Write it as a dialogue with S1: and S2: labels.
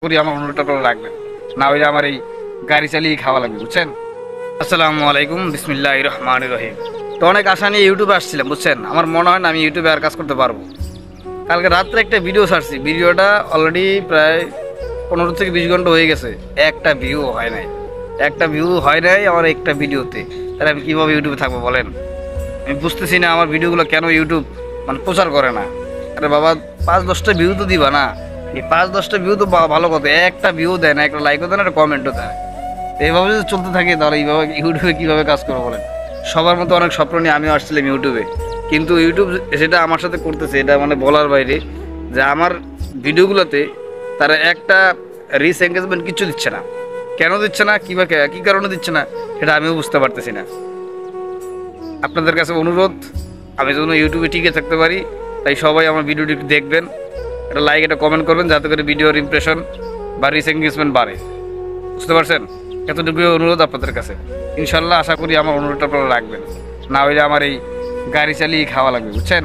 S1: করি আমার অনুরোধটা আপনারা রাখবেন, না হইলে আমার এই গাড়ি চালিয়ে খাওয়া লাগবে, বুঝছেন। আসসালামু আলাইকুম, বিসমিল্লাহির রহমানির রহিম। তো অনেক আশা নিয়ে ইউটিউবে আসছিলাম, বুঝছেন। আমার মনে হয় না আমি ইউটিউবে আর কাজ করতে পারবো। কালকে রাত্রে একটা ভিডিও ছাড়ছি, ভিডিওটা অলরেডি প্রায় 15 থেকে 20 ঘন্টা হয়ে গেছে, একটা ভিউ হয় নাই আমার একটা ভিডিওতে। তাহলে আমি কীভাবে ইউটিউবে থাকবো বলেন? আমি বুঝতেছি না আমার ভিডিওগুলো কেন ইউটিউব মানে প্রচার করে না। আরে বাবা, 5-10টা ভিউ তো দিবা না? এই 5-10টা ভিউ তো ভালো কথা, একটা ভিউ দেয় না, একটা লাইকও দেয় না, একটা কমেন্টও দেয়। এইভাবে যদি চলতে থাকে তাহলে এইভাবে ইউটিউবে কীভাবে কাজ করবো বলেন? সবার মতো অনেক স্বপ্ন নিয়ে আমিও আসছিলাম ইউটিউবে, কিন্তু ইউটিউব সেটা আমার সাথে করতেছে, এটা মানে বলার বাইরে। যে আমার ভিডিওগুলোতে তারা একটা রিচ এঙ্গেজমেন্ট কিছু দিচ্ছে না। কেন দিচ্ছে না, কী কারণে দিচ্ছে না, সেটা আমিও বুঝতে পারতেছি না। আপনাদের কাছে অনুরোধ, আমি যেন ইউটিউবে টিকে থাকতে পারি, তাই সবাই আমার ভিডিওটি দেখবেন, একটা লাইক, একটা কমেন্ট করবেন, যাতে করে ভিডিওর ইমপ্রেশন বা রিচ এঙ্গেজমেন্ট বাড়ে, বুঝতে পারছেন? এতটুকু অনুরোধ আপনাদের কাছে। ইনশাল্লাহ আশা করি আমার অনুরোধটা আপনারা রাখবেন, না হইলে আমার এই গাড়ি চালিয়ে খাওয়া লাগবে, বুঝছেন।